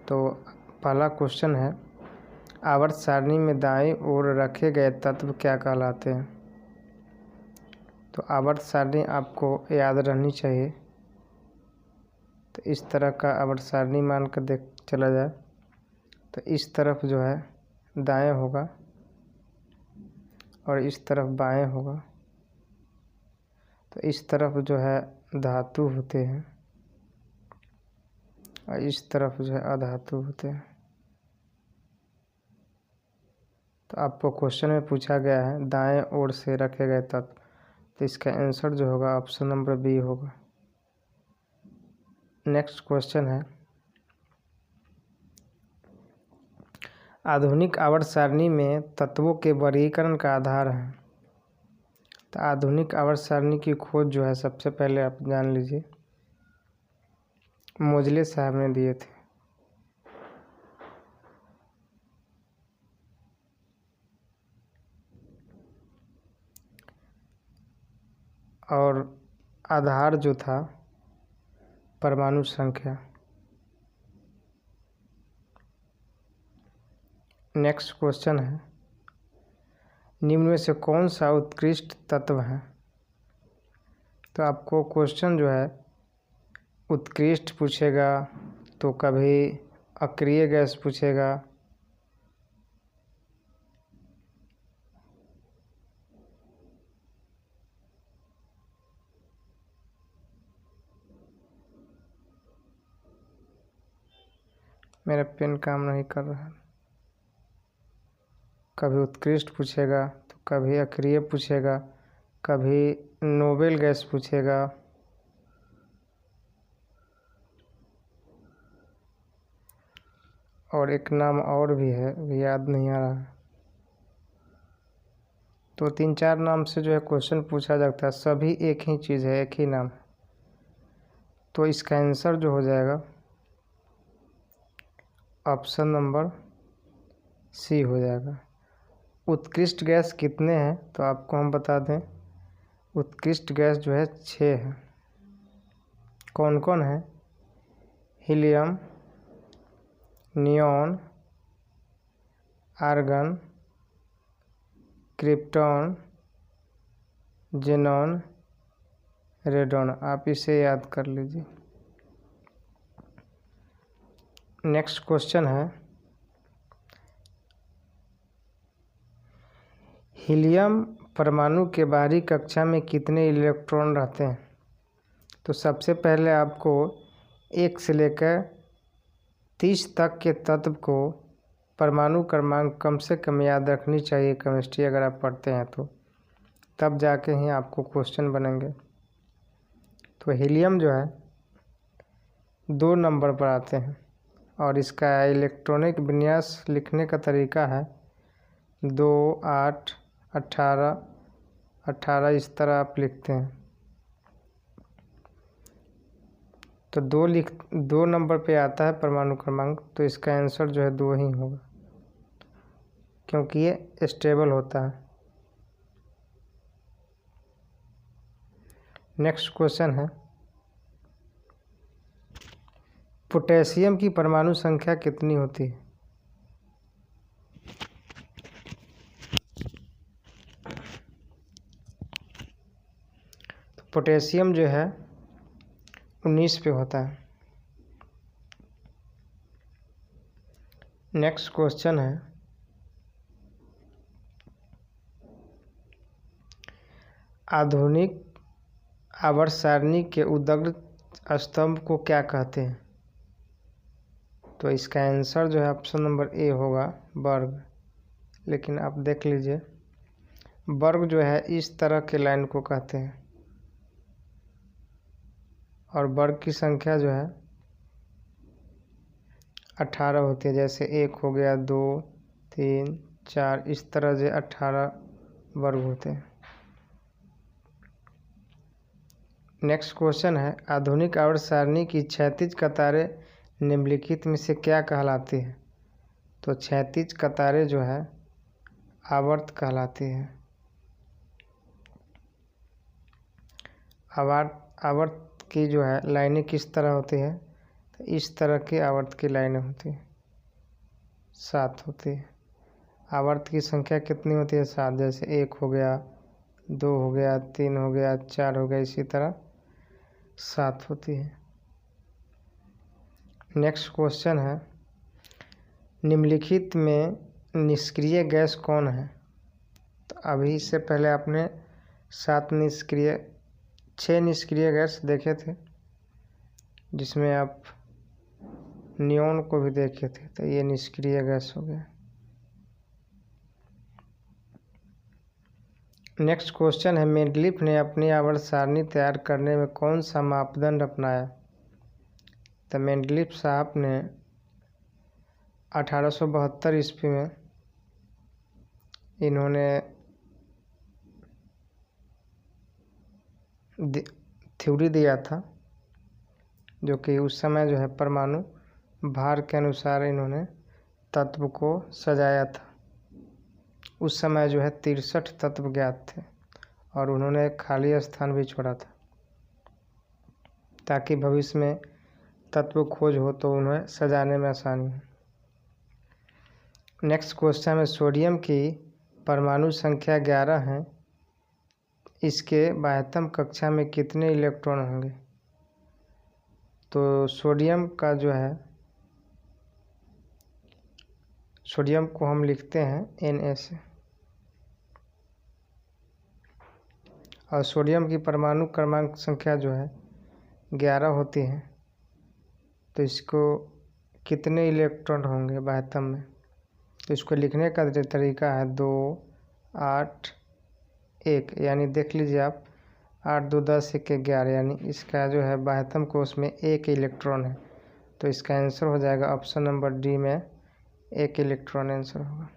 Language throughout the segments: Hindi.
तो पहला क्वेश्चन है, आवर्त सारणी में दाईं ओर रखे गए तत्व क्या कहलाते हैं। तो आवर्त सारणी आपको याद रहनी चाहिए। तो इस तरह का आवर्त सारणी मान कर देख चला जाए तो इस तरफ जो है दाएं होगा और इस तरफ बाएं होगा। तो इस तरफ जो है धातु होते हैं और इस तरफ जो है अधातु होते हैं। तो आपको क्वेश्चन में पूछा गया है दाएं ओर से रखे गए तत्व, तो इसका आंसर जो होगा ऑप्शन नंबर बी होगा। नेक्स्ट क्वेश्चन है, आधुनिक आवर्त सारणी में तत्वों के वर्गीकरण का आधार है। तो आधुनिक आवर्त सारणी की खोज जो है सबसे पहले आप जान लीजिए मोजले साहब ने दिए थे। और आधार जो था परमाणु संख्या। नेक्स्ट क्वेश्चन है, निम्न में से कौन सा उत्कृष्ट तत्व है। तो आपको क्वेश्चन जो है उत्कृष्ट पूछेगा तो कभी अक्रिय गैस पूछेगा, मेरा पेन काम नहीं कर रहा है। कभी उत्कृष्ट पूछेगा तो कभी अक्रिय पूछेगा, कभी नोबेल गैस पूछेगा। और एक नाम और भी है, भी याद नहीं आ रहा है। तो 3-4 नाम से जो है क्वेश्चन पूछा जाता है, सभी एक ही चीज़ है, एक ही नाम है। तो इसका आंसर जो हो जाएगा ऑप्शन नंबर सी हो जाएगा। उत्कृष्ट गैस कितने हैं तो आपको हम बता दें, उत्कृष्ट गैस जो है 6 है। कौन कौन है, helium, neon, argon, krypton, xenon, radon. आप इसे याद कर लीजिए। नेक्स्ट क्वेश्चन है, हीलियम परमाणु के बाहरी कक्षा में कितने इलेक्ट्रॉन रहते हैं। तो सबसे पहले आपको 1 से लेकर 30 तक के तत्व को परमाणु क्रमांक कम से कम याद रखनी चाहिए केमिस्ट्री अगर आप पढ़ते हैं तो, तब जाके ही आपको क्वेश्चन बनेंगे। तो हीलियम जो है 2 नंबर पर आते हैं और इसका इलेक्ट्रॉनिक विन्यास लिखने का तरीका है 2, 8, 18, 18 इस तरह आप लिखते हैं। तो 2 नंबर पे आता है परमाणु क्रमांक, तो इसका आंसर जो है 2 ही होगा क्योंकि ये स्टेबल होता है। नेक्स्ट क्वेश्चन है, पोटेशियम की परमाणु संख्या कितनी होती है। तो पोटेशियम जो है 19 पे होता है। नेक्स्ट क्वेश्चन है, आधुनिक आवर्त सारणी के उदग्ध स्तंभ को क्या कहते हैं। तो इसका आंसर जो है ऑप्शन नंबर ए होगा, वर्ग। लेकिन आप देख लीजिए वर्ग जो है इस तरह के लाइन को कहते हैं और वर्ग की संख्या जो है 18 होती है। जैसे 1 हो गया, 2, 3, 4 इस तरह से 18 वर्ग होते हैं। नेक्स्ट क्वेश्चन है, आधुनिक आवर्त सारणी की क्षैतिज कतारें निम्नलिखित में से क्या कहलाती है। तो क्षैतिज कतारें जो है आवर्त कहलाती है। आवर्त की जो है लाइनें किस तरह होती है, तो इस तरह की आवर्त की लाइनें होती है, 7 होती है। आवर्त की संख्या कितनी होती है? 7। जैसे 1 हो गया, 2 हो गया, 3 हो गया, 4 हो गया, इसी तरह 7 होती है। नेक्स्ट क्वेश्चन है, निम्नलिखित में निष्क्रिय गैस कौन है? तो अभी इससे पहले आपने 6 निष्क्रिय गैस देखे थे, जिसमें आप नियोन को भी देखे थे, तो ये निष्क्रिय गैस हो गया। नेक्स्ट क्वेश्चन है, मेंडलीफ ने अपनी आवर्त सारणी तैयार करने में कौन सा मापदंड अपनाया? तो मेंडलीफ साहब ने 1872 ईस्वी में इन्होंने थ्योरी दिया था, जो कि उस समय जो है परमाणु भार के अनुसार इन्होंने तत्व को सजाया था। उस समय जो है 63 तत्व ज्ञात थे और उन्होंने एक खाली स्थान भी छोड़ा था, ताकि भविष्य में तत्व खोज हो तो उन्हें सजाने में आसानी हो। नेक्स्ट क्वेश्चन है, सोडियम की परमाणु संख्या 11 है, इसके बाह्यतम कक्षा में कितने इलेक्ट्रॉन होंगे? तो सोडियम का जो है, सोडियम को हम लिखते हैं Na से, और सोडियम की परमाणु क्रमांक संख्या जो है 11 होती है, तो इसको कितने इलेक्ट्रॉन होंगे बाह्यतम में? तो इसको लिखने का तरीका है 2, 8, 1, यानी देख लीजिए आप, 8, 2, 10, 1, 11, यानी इसका जो है बाह्यतम कोश में 1 इलेक्ट्रॉन है, तो इसका आंसर हो जाएगा ऑप्शन नंबर डी में 1 इलेक्ट्रॉन आंसर होगा।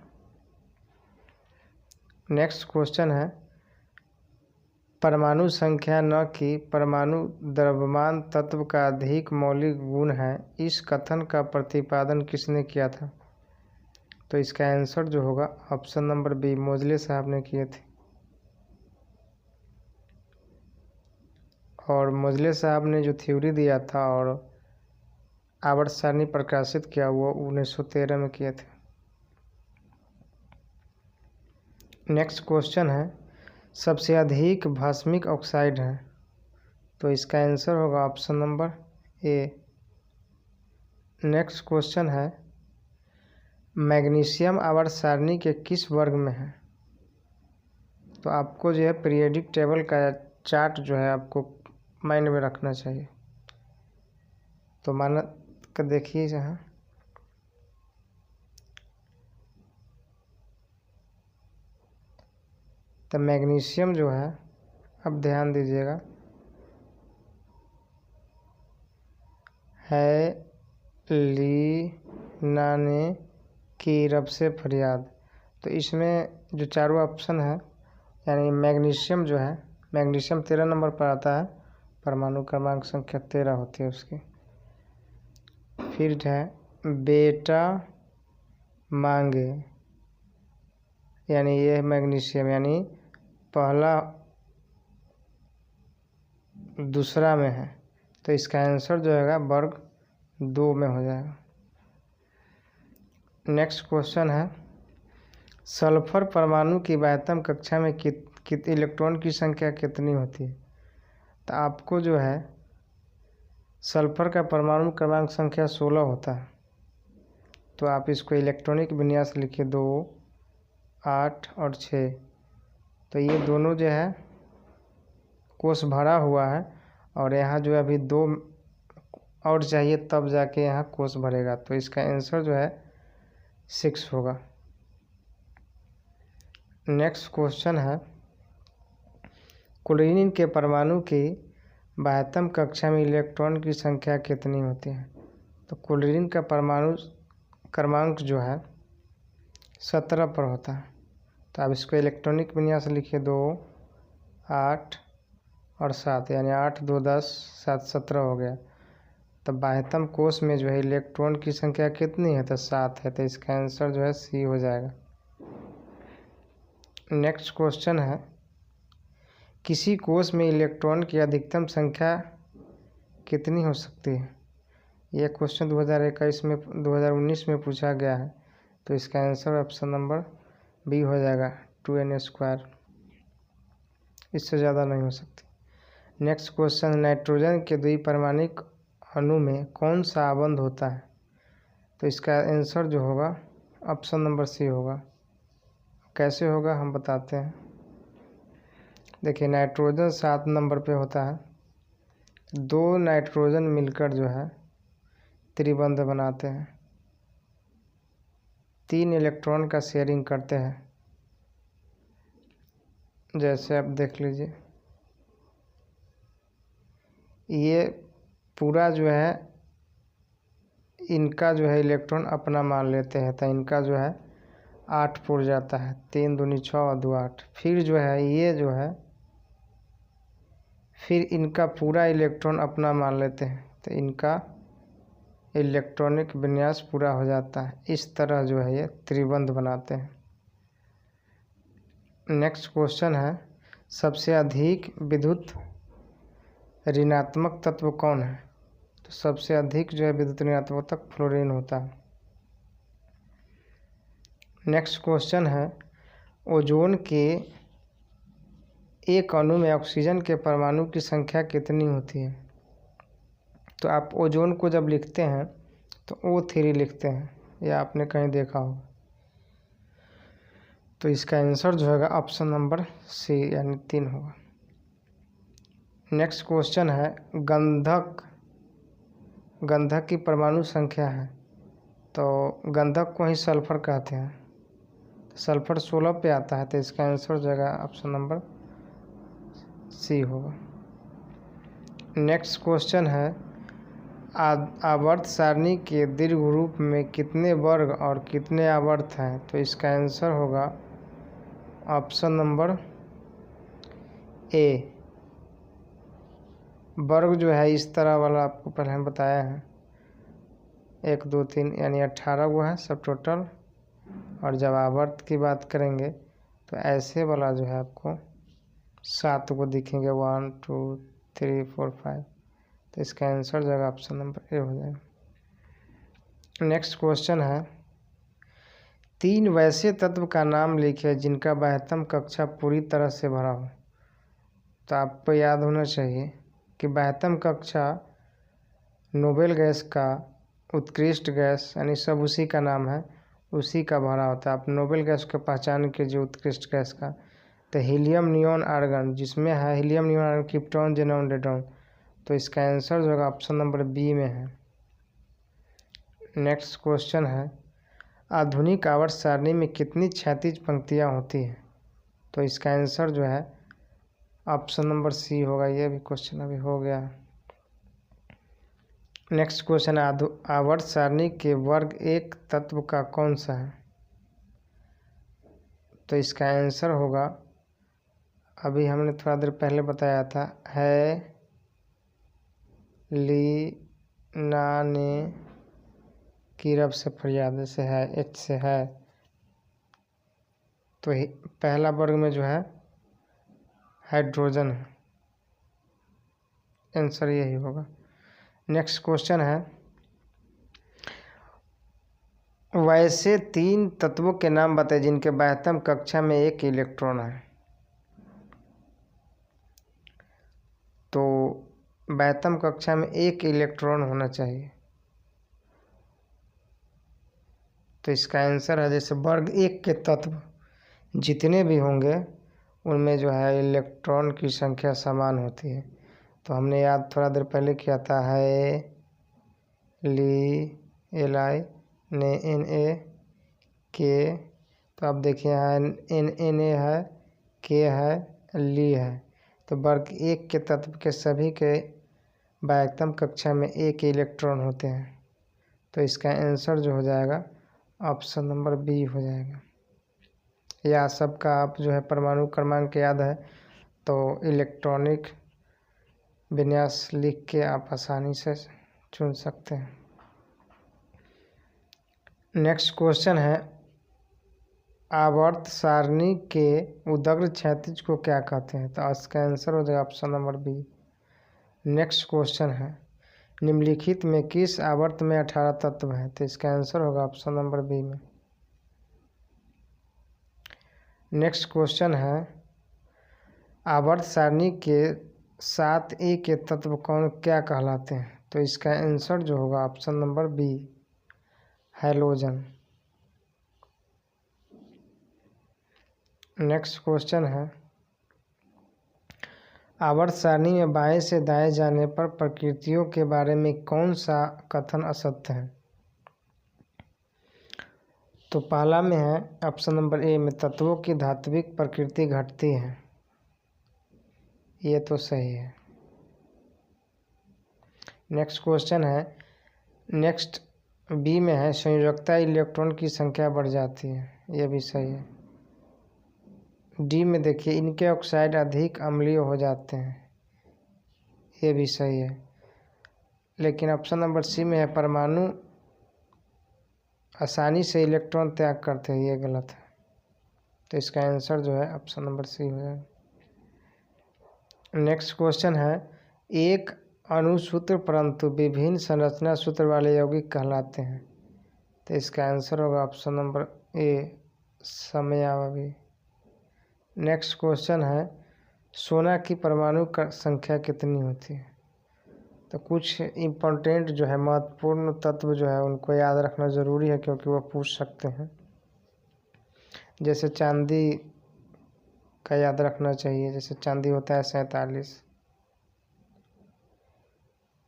नेक्स्ट क्वेश्चन है, परमाणु संख्या न कि परमाणु द्रव्यमान तत्व का अधिक मौलिक गुण है, इस कथन का प्रतिपादन किसने किया था? तो इसका आंसर जो होगा ऑप्शन नंबर बी, मोजले साहब ने किए थे। और मोजले साहब ने जो थ्योरी दिया था और आवर्त सारणी प्रकाशित किया, वो 1913 में किए थे। नेक्स्ट क्वेश्चन है, सबसे अधिक भास्मिक ऑक्साइड है, तो इसका आंसर होगा ऑप्शन नंबर ए। नेक्स्ट क्वेश्चन है, मैग्नीशियम आवर्त सारणी के किस वर्ग में है? तो आपको जो है पीरियोडिक टेबल का चार्ट जो है आपको माइंड में रखना चाहिए। तो माना कर देखिए जहाँ, तो मैग्नीशियम जो है, अब ध्यान दीजिएगा, है ली नाने की रब से फरियाद। तो इसमें जो चारों ऑप्शन है, यानी मैग्नीशियम जो है, मैग्नीशियम 13 नंबर पर आता है, परमाणु क्रमांक संख्या 13 होती है उसकी। फिर जो है बेटा मांगे, यानी ये है मैग्नीशियम, यानी पहला दूसरा में है, तो इसका आंसर जो है वर्ग 2 में हो जाएगा। नेक्स्ट क्वेश्चन है, सल्फर परमाणु की बाह्यतम कक्षा में इलेक्ट्रॉन की संख्या कितनी होती है? तो आपको जो है सल्फर का परमाणु क्रमांक संख्या 16 होता है, तो आप इसको इलेक्ट्रॉनिक विन्यास लिखिए 2, 8 और 6। तो ये दोनों जो है कोष भरा हुआ है, और यहाँ जो है अभी 2 और चाहिए, तब जाके यहाँ कोष भरेगा, तो इसका आंसर जो है 6 होगा। नेक्स्ट क्वेश्चन है, क्लोरीन के परमाणु की बाह्यतम कक्षा में इलेक्ट्रॉन की संख्या कितनी होती है? तो क्लोरीन का परमाणु क्रमांक जो है 17 पर होता है, तो आप इसको इलेक्ट्रॉनिक विन्यास लिखिए 2, 8 और 7, यानी 8, 2, 10, 7, 17 हो गया। तो बाह्यतम कोश में जो है इलेक्ट्रॉन की संख्या कितनी है? तो 7 है, तो इसका आंसर जो है सी हो जाएगा। नेक्स्ट क्वेश्चन है, किसी कोश में इलेक्ट्रॉन की अधिकतम संख्या कितनी हो सकती है? ये क्वेश्चन 2021 में 2019 में पूछा गया है, तो इसका आंसर ऑप्शन नंबर बी हो जाएगा 2n²। इससे ज़्यादा नहीं हो सकती। नेक्स्ट क्वेश्चन, नाइट्रोजन के द्विपरमाणुक अणु में कौन सा आबंध होता है? तो इसका आंसर जो होगा ऑप्शन नंबर सी होगा। कैसे होगा हम बताते हैं। देखिए, नाइट्रोजन 7 नंबर पे होता है। 2 नाइट्रोजन मिलकर जो है त्रिबंध बनाते हैं, 3 इलेक्ट्रॉन का शेयरिंग करते हैं। जैसे आप देख लीजिए, ये पूरा जो है इनका जो है इलेक्ट्रॉन अपना मान लेते हैं, तो इनका जो है 8 पुर जाता है, 3 दूनी 6 और 2 8। फिर जो है ये जो है फिर इनका पूरा इलेक्ट्रॉन अपना मान लेते हैं, तो इनका इलेक्ट्रॉनिक विन्यास पूरा हो जाता है। इस तरह जो है ये त्रिबंध बनाते हैं। नेक्स्ट क्वेश्चन है, सबसे अधिक विद्युत ऋणात्मक तत्व कौन है? तो सबसे अधिक जो है विद्युत ऋणात्मक तत्व फ्लोरीन होता है। नेक्स्ट क्वेश्चन है, ओजोन के एक अणु में ऑक्सीजन के परमाणु की संख्या कितनी होती है? तो आप ओजोन को जब लिखते हैं तो O3 लिखते हैं, या आपने कहीं देखा हो। तो इसका आंसर जो होगा ऑप्शन नंबर सी यानी 3 होगा। नेक्स्ट क्वेश्चन है, गंधक की परमाणु संख्या है, तो गंधक को ही सल्फर कहते हैं। सल्फर 16 पे आता है, तो इसका आंसर हो जाएगा ऑप्शन नंबर सी होगा। नेक्स्ट क्वेश्चन है, आवर्त सारणी के दीर्घ रूप में कितने वर्ग और कितने आवर्त हैं? तो इसका आंसर होगा ऑप्शन नंबर ए। वर्ग जो है इस तरह वाला आपको पहले हम बताया है, 1 2 3 यानी 18 वो है सब टोटल। और जब आवर्त की बात करेंगे तो ऐसे वाला जो है आपको 7 को दिखेंगे, 1 2 3 4 5। तो इसका आंसर जो है ऑप्शन नंबर ए हो जाएगा। नेक्स्ट क्वेश्चन है, 3 वैसे तत्व का नाम लिखिए जिनका बाह्यतम कक्षा पूरी तरह से भरा हो। तो आपको याद होना चाहिए कि बाह्यतम कक्षा नोबेल गैस का उत्कृष्ट गैस यानी सब उसी का नाम है, उसी का भरा होता है। आप नोबेल गैस को पहचान कीजिए उत्कृष्ट गैस का। तो हीलियम नियॉन आर्गन जिसमें है helium neon argon krypton xenon radon. तो इसका आंसर जो होगा ऑप्शन नंबर बी में है। नेक्स्ट क्वेश्चन है, आधुनिक आवर्त सारणी में कितनी क्षैतिज पंक्तियाँ होती हैं? तो इसका आंसर जो है ऑप्शन नंबर सी होगा। ये भी क्वेश्चन अभी हो गया। नेक्स्ट क्वेश्चन है, आवर्त सारणी के वर्ग एक तत्व का कौन सा है? तो इसका आंसर होगा, अभी हमने थोड़ा देर पहले बताया था, है ली ना ने की रब से फरियाद से है, एच से है। तो पहला वर्ग में जो है हाइड्रोजन है, आंसर यही होगा। नेक्स्ट क्वेश्चन है, वैसे 3 तत्वों के नाम बताए जिनके बाह्यतम कक्षा में 1 इलेक्ट्रॉन है। तो बाह्यतम कक्षा में 1 इलेक्ट्रॉन होना चाहिए। तो इसका आंसर है, जैसे वर्ग 1 के तत्व जितने भी होंगे उनमें जो है इलेक्ट्रॉन की संख्या समान होती है। तो हमने याद थोड़ा देर पहले किया था, है ली Li ने Na के। तो आप देखिए यहाँ Na है, के है, ली है। तो वर्ग 1 के तत्व के सभी के बाह्यतम कक्षा में 1 इलेक्ट्रॉन होते हैं। तो इसका आंसर जो हो जाएगा ऑप्शन नंबर बी हो जाएगा। या सबका आप जो है परमाणु क्रमांक याद है तो इलेक्ट्रॉनिक विन्यास लिख के आप आसानी से चुन सकते हैं। नेक्स्ट क्वेश्चन है, आवर्त सारणी के उदग्र क्षैतिज को क्या कहते हैं? तो इसका आंसर हो जाएगा option number B. Next question है, निम्नलिखित में किस आवर्त में 18 तत्व हैं? तो इसका आंसर होगा ऑप्शन नंबर बी में। नेक्स्ट क्वेश्चन है, आवर्त सारणी के 7A के तत्व कौन क्या कहलाते हैं? तो इसका आंसर जो होगा option number B, halogen. Next question है, आवर्त सारणी में बाएं से दाएं जाने पर प्रकृतियों के बारे में कौन सा कथन असत्य है? तो पहला में है ऑप्शन नंबर ए में तत्वों की धात्विक प्रकृति घटती है, ये तो सही है। नेक्स्ट क्वेश्चन है, नेक्स्ट बी में है संयोजकता इलेक्ट्रॉन की संख्या बढ़ जाती है, ये भी सही है। डी में देखिए इनके ऑक्साइड अधिक अम्लीय हो जाते हैं, ये भी सही है। लेकिन ऑप्शन नंबर सी में है परमाणु आसानी से इलेक्ट्रॉन त्याग करते हैं, ये गलत है। तो इसका आंसर जो है ऑप्शन नंबर सी हो जाएगा। नेक्स्ट क्वेश्चन है, एक अणुसूत्र परंतु विभिन्न संरचना सूत्र वाले यौगिक कहलाते हैं? तो इसका आंसर होगा ऑप्शन नंबर ए, समयावयवी। नेक्स्ट क्वेश्चन है, सोना की परमाणु संख्या कितनी होती है? तो कुछ इम्पोर्टेंट जो है महत्वपूर्ण तत्व जो है उनको याद रखना ज़रूरी है, क्योंकि वो पूछ सकते हैं। जैसे चांदी का याद रखना चाहिए, जैसे चांदी होता है 47,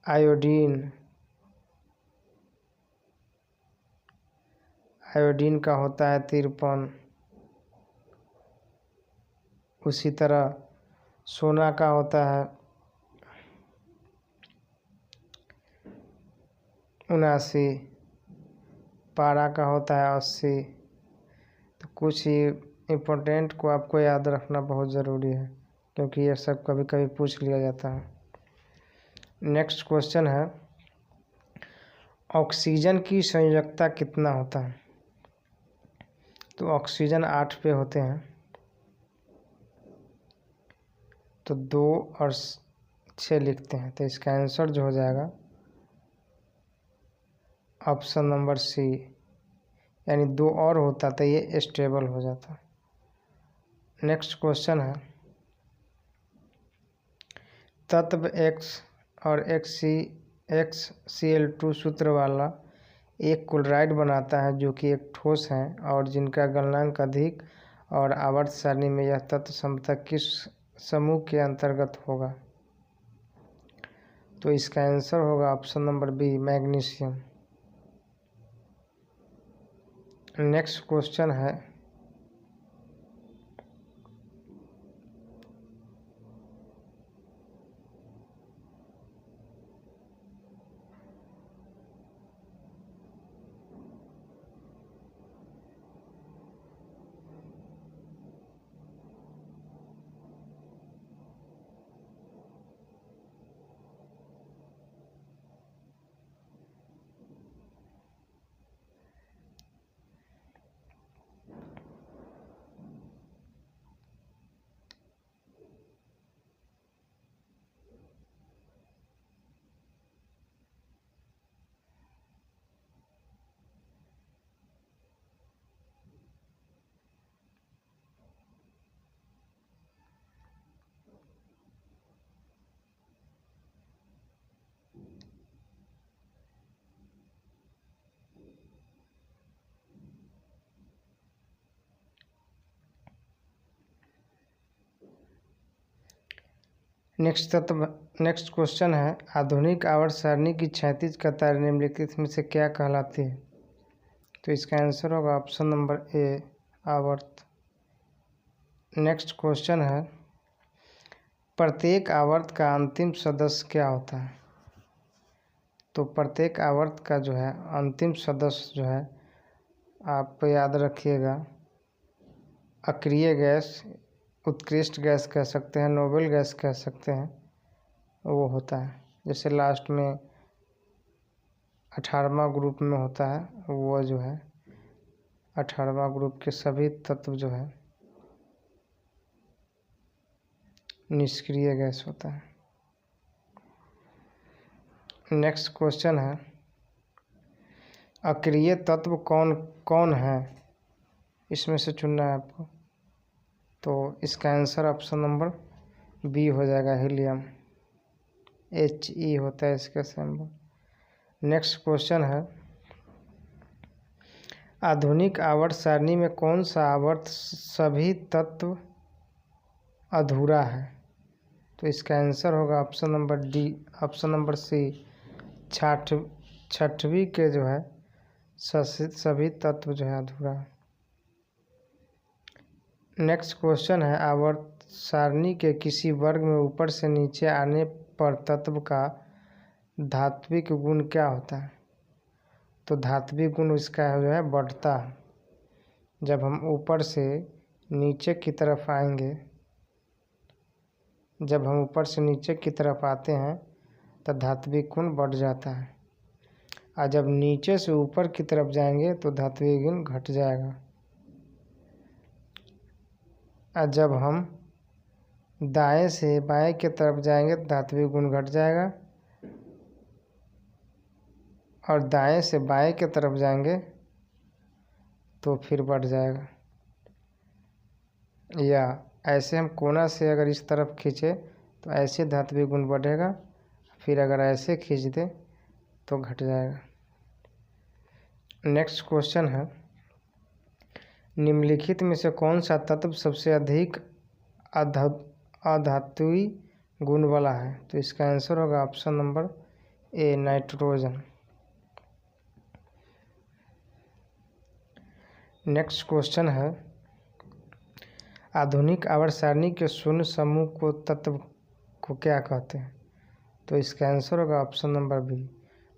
आयोडीन का होता है 53, उसी तरह सोना का होता है 79, पारा का होता है 80। तो कुछ ही इम्पोर्टेंट को आपको याद रखना बहुत ज़रूरी है, क्योंकि ये सब कभी कभी पूछ लिया जाता है। नेक्स्ट क्वेश्चन है, ऑक्सीजन की संयोजकता कितना होता है? तो ऑक्सीजन 8 पे होते हैं, तो 2 और 6 लिखते हैं। तो इसका आंसर जो हो जाएगा ऑप्शन नंबर सी, यानी 2 और होता तो ये स्टेबल हो जाता। नेक्स्ट क्वेश्चन है, तत्व X और XCl2 सूत्र वाला एक क्लोराइड बनाता है जो कि एक ठोस है और जिनका गलनांक अधिक, और आवर्त सारणी में यह तत्व संभवतः किस समूह के अंतर्गत होगा? तो इसका आंसर होगा option number B, magnesium. Next question है, नेक्स्ट क्वेश्चन है, आधुनिक आवर्त सारणी की क्षैतिज कतार निम्नलिखित में से क्या कहलाती है? तो इसका आंसर होगा ऑप्शन नंबर ए, आवर्त। नेक्स्ट क्वेश्चन है, प्रत्येक आवर्त का अंतिम सदस्य क्या होता है? तो प्रत्येक आवर्त का जो है अंतिम सदस्य जो है आप याद रखिएगा, अक्रिय गैस, उत्कृष्ट गैस कह सकते हैं, नोबेल गैस कह सकते हैं, वो होता है। जैसे लास्ट में 18वां ग्रुप में होता है, वो जो है 18वां ग्रुप के सभी तत्व जो है निष्क्रिय गैस होता है। नेक्स्ट क्वेश्चन है, अक्रिय तत्व कौन कौन है, इसमें से चुनना है आपको। तो इसका आंसर ऑप्शन नंबर बी हो जाएगा, हीलियम। He होता है इसका सिंबल। नेक्स्ट क्वेश्चन है, आधुनिक आवर्त सारणी में कौन सा आवर्त सभी तत्व अधूरा है। तो इसका आंसर होगा option number D, option number C, छठवीं के जो है सभी तत्व जो है अधूरा है। नेक्स्ट क्वेश्चन है, आवर्त सारणी के किसी वर्ग में ऊपर से नीचे आने पर तत्व का धात्विक गुण क्या होता है। तो धात्विक गुण इसका जो है बढ़ता है। जब हम ऊपर से नीचे की तरफ आएंगे, जब हम ऊपर से नीचे की तरफ आते हैं तो धात्विक गुण बढ़ जाता है, और जब नीचे से ऊपर की तरफ जाएंगे तो धात्विक गुण घट जाएगा। और जब हम दाएं से बाएं की तरफ जाएंगे तो धात्विक गुण घट जाएगा, और दाएं से बाएं की तरफ जाएंगे तो फिर बढ़ जाएगा। या ऐसे हम कोना से अगर इस तरफ खींचे तो ऐसे धात्विक गुण बढ़ेगा, फिर अगर ऐसे खींच दे तो घट जाएगा। नेक्स्ट क्वेश्चन है, निम्नलिखित में से कौन सा तत्व सबसे अधिक अधातुई गुण वाला है। तो इसका आंसर होगा ऑप्शन नंबर ए, नाइट्रोजन। नेक्स्ट क्वेश्चन है, आधुनिक आवर्त सारणी के शून्य समूह को तत्व को क्या कहते हैं। तो इसका आंसर होगा ऑप्शन नंबर बी,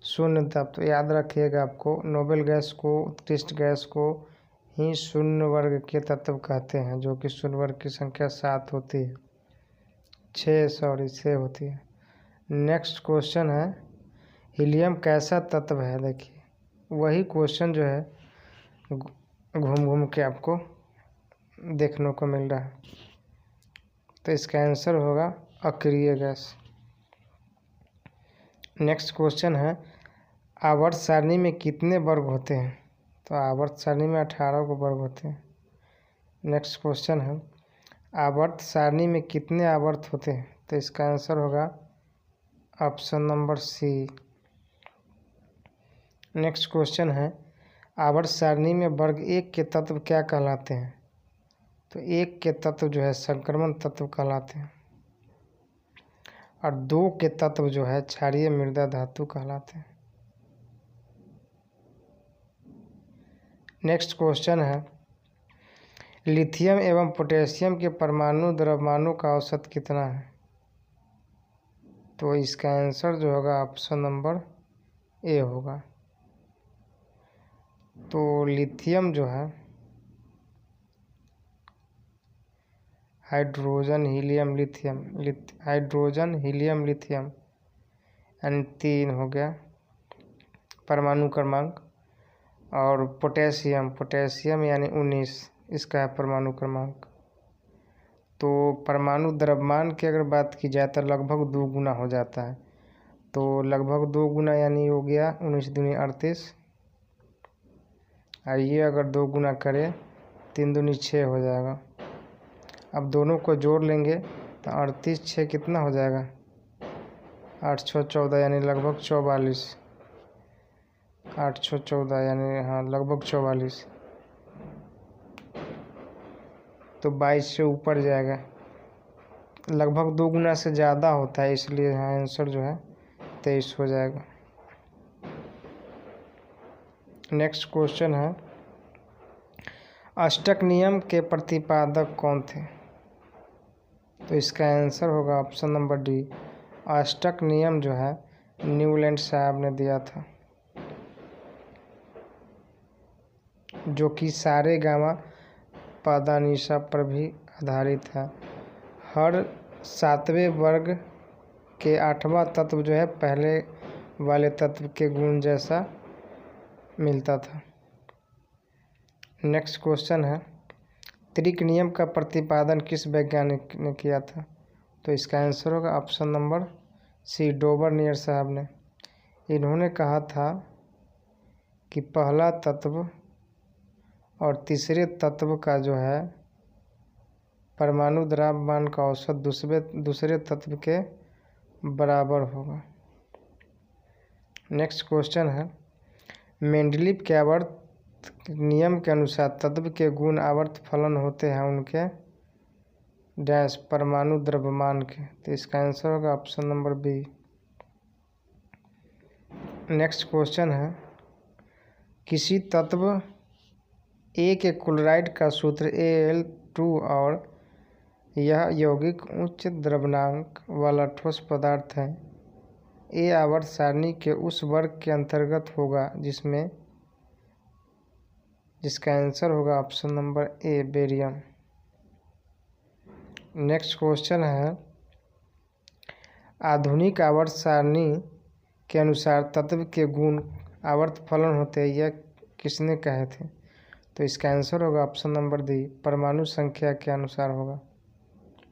शून्य तत्व। तो याद रखिएगा, आपको नोबेल गैस को, उत्कृष्ट गैस को ही शून्य वर्ग के तत्व कहते हैं, जो कि शून्य वर्ग की संख्या 7 होती है, 6 होती है। नेक्स्ट क्वेश्चन है, हीलियम कैसा तत्व है। देखिए वही क्वेश्चन जो है घूम घूम के आपको देखने को मिल रहा है। तो इसका आंसर होगा अक्रिय गैस। नेक्स्ट क्वेश्चन है, आवर्त सारणी में कितने वर्ग होते हैं। तो आवर्त सारणी में 18 को वर्ग होते हैं। नेक्स्ट क्वेश्चन है, आवर्त सारणी में कितने आवर्त होते हैं। तो इसका आंसर होगा option number C. Next question है, आवर्त सारणी में वर्ग 1 के तत्व क्या कहलाते हैं। तो 1 के तत्व जो है संक्रमण तत्व कहलाते हैं, और 2 के तत्व जो है क्षारीय मृदा धातु कहलाते हैं। नेक्स्ट क्वेश्चन है, लिथियम एवं पोटेशियम के परमाणु द्रव्यमानों का औसत कितना है। तो इसका आंसर जो होगा ऑप्शन नंबर ए होगा। तो लिथियम जो है hydrogen helium lithium, hydrogen helium lithium यानी 3 हो गया परमाणु क्रमांक, और पोटेशियम यानी 19 इसका है परमाणु क्रमांक। तो परमाणु द्रव्यमान की अगर बात की जाए तो लगभग 2 गुना हो जाता है। तो लगभग 2 गुना यानी हो गया 19 दूनी 38, और ये अगर 2 गुना करें 3 दूनी 6 हो जाएगा। अब दोनों को जोड़ लेंगे तो 38 6 कितना हो जाएगा, 8 6 14 यानी लगभग 44, 8 6 14 यानी हाँ लगभग 44। तो 22 से ऊपर जाएगा, लगभग 2 गुना से ज़्यादा होता है, इसलिए यहाँ आंसर जो है 23 हो जाएगा। नेक्स्ट क्वेश्चन है, अष्टक नियम के प्रतिपादक कौन थे। तो इसका आंसर होगा ऑप्शन नंबर डी, अष्टक नियम जो है न्यूलैंड साहब ने दिया था, जो कि सारे गामा पादानिशा पर भी आधारित है। हर 7वें वर्ग के 8वां तत्व जो है पहले वाले तत्व के गुण जैसा मिलता था। नेक्स्ट क्वेश्चन है, त्रिक नियम का प्रतिपादन किस वैज्ञानिक ने किया था। तो इसका आंसर होगा ऑप्शन नंबर सी, डोबरनियर साहब ने। इन्होंने कहा था कि पहला तत्व और तीसरे तत्व का जो है परमाणु द्रव्यमान का औसत दूसरे तत्व के बराबर होगा। नेक्स्ट क्वेश्चन है, मेंडलीव के आवर्त नियम के अनुसार तत्व के गुण आवर्त फलन होते हैं उनके डैश परमाणु द्रव्यमान के। तो इसका आंसर होगा option number B. Next question है, किसी तत्व ए के क्लोराइड का सूत्र Al2 और यह यौगिक उच्च द्रव्यमानक वाला ठोस पदार्थ है। ए आवर्त सारणी के उस वर्ग के अंतर्गत होगा जिसका आंसर होगा ऑप्शन नंबर ए बेरियम। नेक्स्ट क्वेश्चन है, आधुनिक आवर्त सारणी के अनुसार तत्व के गुण आवर्त फलन होते हैं, यह किसने कहे थे? तो इसका आंसर होगा ऑप्शन नंबर डी परमाणु संख्या के अनुसार होगा।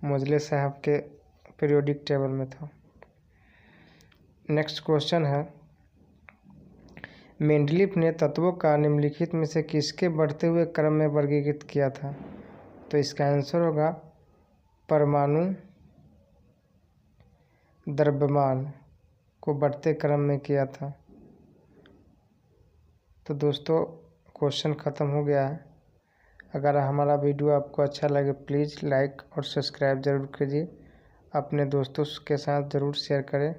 मोजले साहब के पीरियोडिक टेबल में था। नेक्स्ट क्वेश्चन है, मेंडलीव ने तत्वों का निम्नलिखित में से किसके बढ़ते हुए क्रम में वर्गीकृत किया था? तो इसका आंसर होगा परमाणु द्रव्यमान को बढ़ते क्रम में किया था। तो दोस्तों क्वेश्चन ख़त्म हो गया है। अगर हमारा वीडियो आपको अच्छा लगे प्लीज़ लाइक और सब्सक्राइब ज़रूर कीजिए। अपने दोस्तों के साथ ज़रूर शेयर करें।